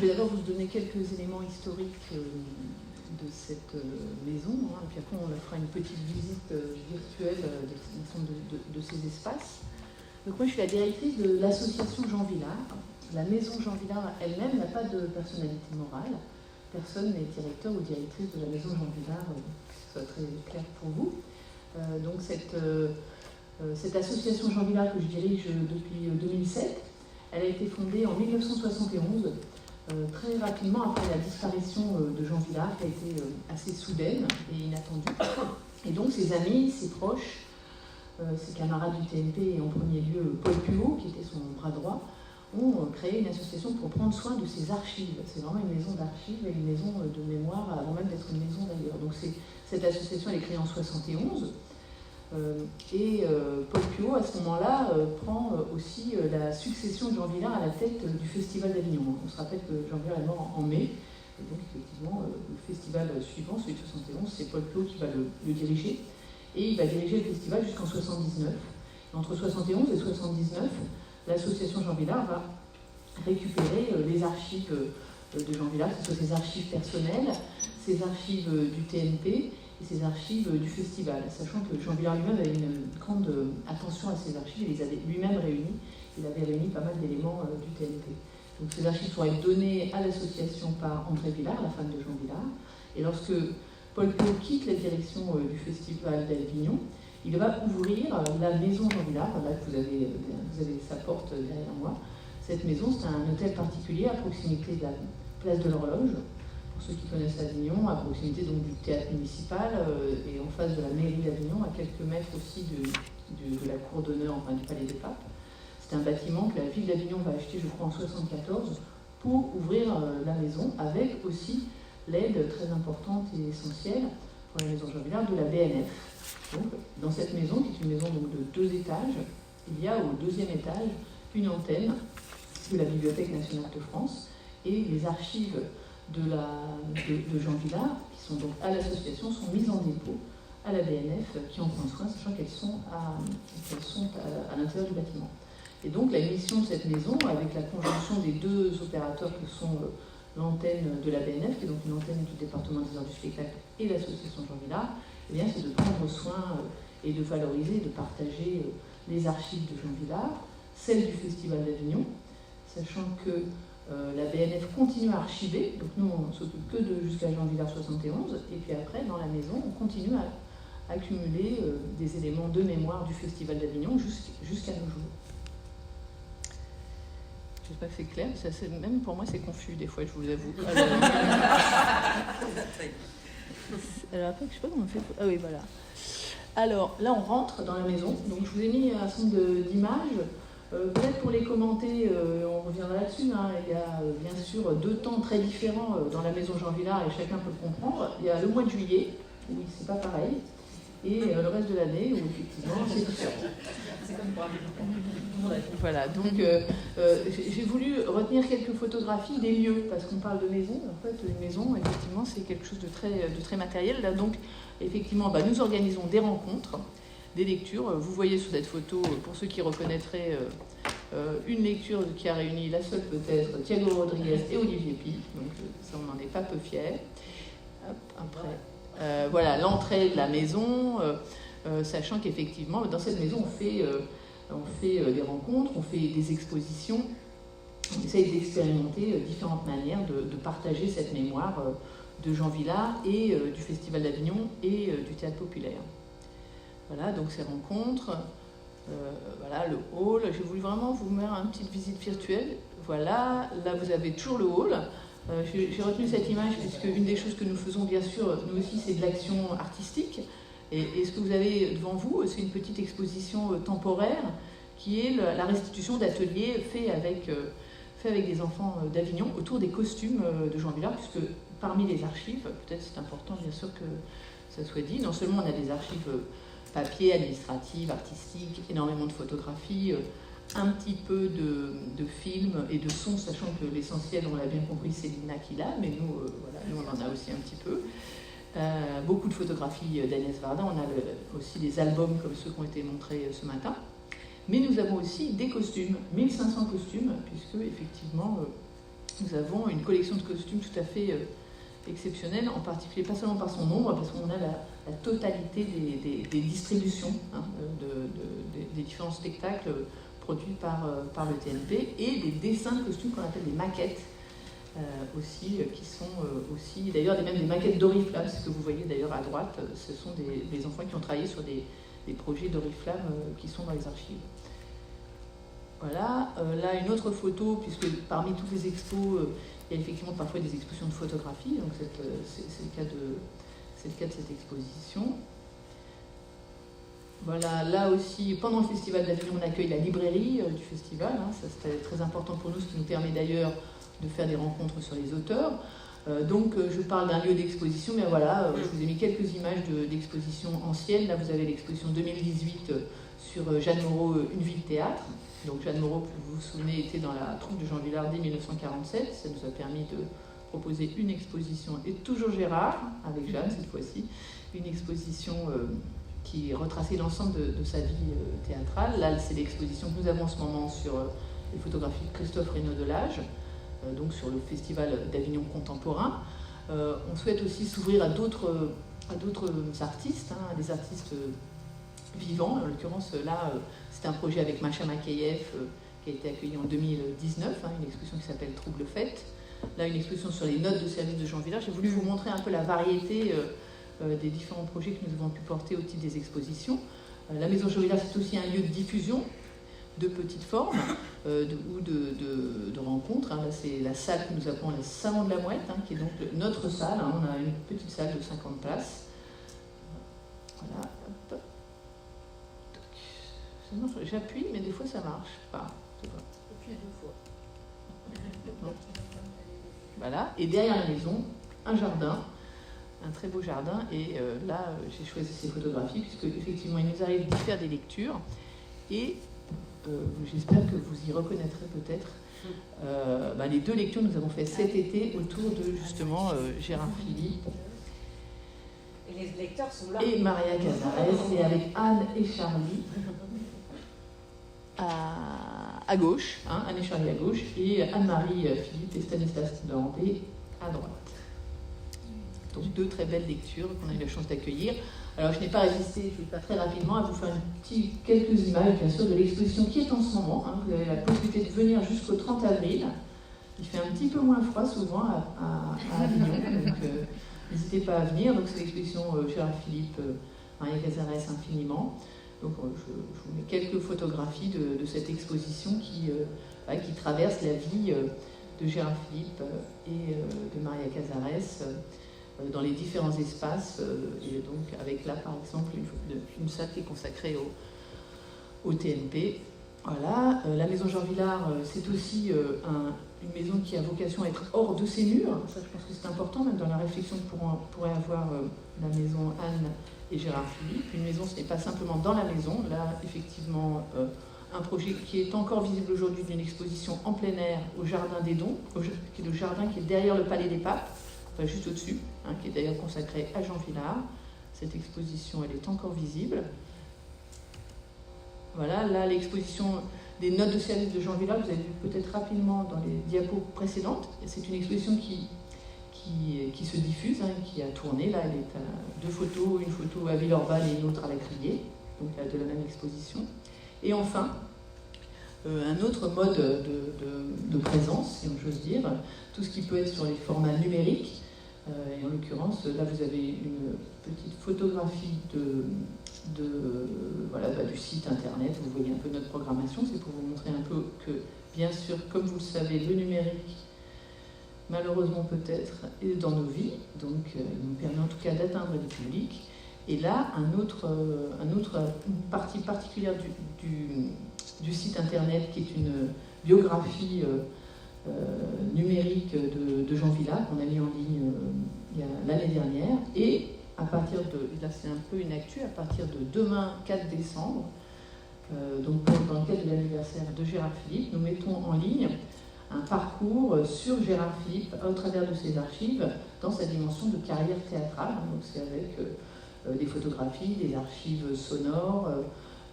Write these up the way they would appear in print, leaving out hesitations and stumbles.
vais d'abord vous donner quelques éléments historiques de cette maison, hein, et puis après on fera une petite visite virtuelle de ces espaces. Donc moi je suis la directrice de l'association Jean Vilar. La maison Jean Vilar elle-même n'a pas de personnalité morale. Personne n'est directeur ou directrice de la maison Jean Vilar, que ce soit très clair pour vous. Donc cette association Jean Vilar que je dirige depuis 2007, elle a été fondée en 1971, très rapidement après la disparition de Jean Vilar, qui a été assez soudaine et inattendue. Et donc ses amis, ses proches, ses camarades du TNP et en premier lieu Paul Puot, qui était son bras droit, ont créé une association pour prendre soin de ses archives. C'est vraiment une maison d'archives et une maison de mémoire, avant même d'être une maison d'ailleurs. Donc cette association elle est créée en 1971. Paul Puot, à ce moment-là, prend aussi la succession de Jean Vilar à la tête du Festival d'Avignon. On se rappelle que Jean Vilar est mort en mai, et donc effectivement, le festival suivant, celui de 1971, c'est Paul Puot qui va le diriger, et il va diriger le festival jusqu'en 1979. Entre 1971 et 1979, l'association Jean Vilar va récupérer les archives de Jean Vilar, que ce soit ses archives personnelles, ses archives du TNP, et ses archives du festival, sachant que Jean Vilar lui-même avait une grande attention à ses archives, il les avait lui-même réunies, il avait réuni pas mal d'éléments du TNP. Donc ces archives vont être données à l'association par André Vilar, la femme de Jean Vilar, et lorsque Paul Puot quitte la direction du festival d'Avignon, il va ouvrir la maison Jean Vilar, là vous avez sa porte derrière moi. Cette maison, c'est un hôtel particulier à proximité de la place de l'Horloge. Pour ceux qui connaissent Avignon, à proximité donc du théâtre municipal et en face de la mairie d'Avignon, à quelques mètres aussi de la cour d'honneur, enfin du palais des papes. C'est un bâtiment que la ville d'Avignon va acheter, je crois, en 1974 pour ouvrir la maison, avec aussi l'aide très importante et essentielle pour la maison Jean Vilar de la BNF. Donc, dans cette maison, qui est une maison donc, de 2 étages, il y a au 2e étage une antenne de la Bibliothèque nationale de France et les archives de Jean Vilar, qui sont donc à l'association, sont mises en dépôt à la BNF, qui en prend soin, sachant qu'elles sont à l'intérieur du bâtiment. Et donc la mission de cette maison, avec la conjonction des 2 opérateurs que sont l'antenne de la BNF, qui est donc une antenne du département des arts du spectacle, et l'association Jean Vilar, eh bien, c'est de prendre soin et de valoriser, de partager les archives de Jean Vilar, celles du Festival d'Avignon, sachant que la BNF continue à archiver, donc nous on ne s'occupe que de jusqu'à Jean Vilar 71, et puis après dans la maison on continue à accumuler des éléments de mémoire du Festival d'Avignon jusqu'à nos jours. Je ne sais pas si c'est clair, même pour moi c'est confus des fois, je vous avoue. Alors après, je sais pas comment on fait. Ah oui, voilà. Alors là, on rentre dans la maison. Donc je vous ai mis un certain nombre d'images. Peut-être pour les commenter, on reviendra là-dessus. Hein. Il y a bien sûr 2 temps très différents dans la maison Jean Vilar et chacun peut le comprendre. Il y a le mois de juillet, où c'est pas pareil, et le reste de l'année, où effectivement c'est différent. C'est comme pour voilà, donc j'ai voulu retenir quelques photographies des lieux, parce qu'on parle de maison. En fait, une maison, effectivement, c'est quelque chose de très matériel. Là, donc, effectivement, nous organisons des rencontres, des lectures. Vous voyez sur cette photo, pour ceux qui reconnaîtraient, une lecture qui a réuni la seule peut-être Thiago Rodriguez et Olivier Pi. Donc ça, on n'en est pas peu fiers. Après, voilà, l'entrée de la maison, sachant qu'effectivement, dans cette maison, on fait des rencontres, on fait des expositions, on essaye d'expérimenter différentes manières de partager cette mémoire de Jean Vilar et du Festival d'Avignon et du Théâtre Populaire. Voilà, donc ces rencontres, voilà le hall. J'ai voulu vraiment vous mettre une petite visite virtuelle. Voilà, là vous avez toujours le hall. J'ai retenu cette image puisque une des choses que nous faisons, bien sûr, nous aussi, c'est de l'action artistique. Et ce que vous avez devant vous, c'est une petite exposition temporaire qui est la restitution d'ateliers faits avec des enfants d'Avignon autour des costumes de Jean Vilar, puisque parmi les archives, peut-être c'est important bien sûr que ça soit dit, non seulement on a des archives papier, administratives, artistiques, énormément de photographies, un petit peu de films et de sons, sachant que l'essentiel, on l'a bien compris, c'est Lina qui l'a, mais nous, voilà, nous on en a aussi un petit peu. Beaucoup de photographies d'Agnès Varda, on a aussi des albums comme ceux qui ont été montrés ce matin. Mais nous avons aussi des costumes, 1500 costumes, puisque effectivement nous avons une collection de costumes tout à fait exceptionnelle, en particulier pas seulement par son nombre, parce qu'on a la totalité des distributions des différents spectacles produits par le TNP, et des dessins de costumes qu'on appelle des maquettes aussi, qui sont aussi, d'ailleurs même des maquettes d'Oriflamme, ce que vous voyez d'ailleurs à droite, ce sont des enfants qui ont travaillé sur des projets d'Oriflamme qui sont dans les archives. Voilà, là une autre photo, puisque parmi toutes les expos, il y a effectivement parfois des expositions de photographie, donc c'est le cas de cette exposition. Voilà, là aussi, pendant le Festival d'Avignon, on accueille la librairie du festival, hein, ça c'était très important pour nous, ce qui nous permet d'ailleurs de faire des rencontres sur les auteurs. Donc je parle d'un lieu d'exposition, mais voilà, je vous ai mis quelques images d'expositions anciennes. Là vous avez l'exposition 2018 sur Jeanne Moreau, Une vie de théâtre. Donc Jeanne Moreau, vous vous souvenez, était dans la troupe de Jean Vilar dès 1947. Ça nous a permis de proposer une exposition, et toujours Gérard, avec Jeanne cette fois-ci, une exposition qui retraçait l'ensemble de sa vie théâtrale. Là c'est l'exposition que nous avons en ce moment sur les photographies de Christophe Reynaud-Delage, donc sur le Festival d'Avignon contemporain. On souhaite aussi s'ouvrir à d'autres artistes, hein, des artistes vivants. En l'occurrence, là, c'est un projet avec Macha Makeyev qui a été accueilli en 2019, hein, une exposition qui s'appelle Trouble Fête. Là, une exposition sur les notes de service de Jean Vilar. J'ai voulu vous montrer un peu la variété des différents projets que nous avons pu porter au titre des expositions. La Maison Jean Vilar, c'est aussi un lieu de diffusion de petites formes ou de rencontres. Hein. Là, c'est la salle que nous appelons le Salon de la Mouette, hein, qui est donc notre salle. Hein. On a une petite salle de 50 places. Voilà. Hop. J'appuie, mais des fois ça marche pas. Depuis 2 fois. Non. Voilà. Et derrière la maison, un jardin, un très beau jardin. Et là, j'ai choisi ces photographies puisque effectivement, il nous arrive d'y faire des lectures. Et j'espère que vous y reconnaîtrez peut-être les 2 lectures que nous avons faites cet été autour de justement Gérard Philippe. Et les lecteurs sont là. Et Maria Cazares, et avec Anne et Charlie à gauche, hein, Anne et Charlie à gauche, et Anne-Marie Philippe et Stanislas Dandé à droite. Donc 2 très belles lectures qu'on a eu la chance d'accueillir. Alors je n'ai pas résisté, je vais pas très rapidement, à vous faire quelques images bien sûr de l'exposition qui est en ce moment. Hein. Vous avez la possibilité de venir jusqu'au 30 avril. Il fait un petit peu moins froid souvent à Avignon, donc n'hésitez pas à venir. Donc c'est l'exposition Gérard Philippe, Maria Cazares infiniment. Donc je vous mets quelques photographies de cette exposition qui traverse la vie de Gérard Philippe et de Maria Cazares dans les différents espaces, et donc avec là par exemple une salle qui est consacrée au TNP. Voilà, la maison Jean Vilar, c'est aussi une maison qui a vocation à être hors de ses murs. Ça, je pense que c'est important, même dans la réflexion que pourrait avoir la maison Anne et Gérard Philippe. Une maison, ce n'est pas simplement dans la maison. Là, effectivement, un projet qui est encore visible aujourd'hui d'une exposition en plein air au Jardin des Dons, qui est le jardin qui est derrière le Palais des Papes, enfin juste au-dessus, hein, qui est d'ailleurs consacré à Jean Vilar. Cette exposition, elle est encore visible. Voilà, là, l'exposition des notes de service de Jean Vilar, vous avez vu peut-être rapidement dans les diapos précédentes. C'est une exposition qui se diffuse, hein, qui a tourné. Là, elle est à 2 photos, une photo à Villeurbanne et une autre à la Criée, donc de la même exposition. Et enfin, un autre mode de présence, si on j'ose dire, tout ce qui peut être sur les formats numériques. Et en l'occurrence, là, vous avez une petite photographie du site internet. Vous voyez un peu notre programmation. C'est pour vous montrer un peu que, bien sûr, comme vous le savez, le numérique, malheureusement peut-être, est dans nos vies. Donc, il nous permet en tout cas d'atteindre les publics. Et là, une partie particulière du site internet qui est une biographie numérique de Jean Vilar qu'on a mis en ligne l'année dernière. Et à partir là c'est un peu une actu, à partir de demain 4 décembre, donc dans le cadre de l'anniversaire de Gérard Philippe, nous mettons en ligne un parcours sur Gérard Philippe au travers de ses archives dans sa dimension de carrière théâtrale. Donc c'est avec des photographies, des archives sonores,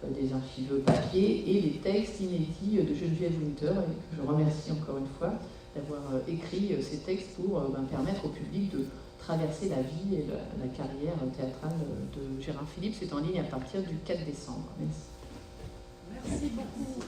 des archives papier et des textes inédits de Geneviève Winter, et que je remercie encore une fois d'avoir écrit ces textes pour permettre au public de traverser la vie et la carrière théâtrale de Gérard Philippe. C'est en ligne à partir du 4 décembre. Merci. Merci beaucoup.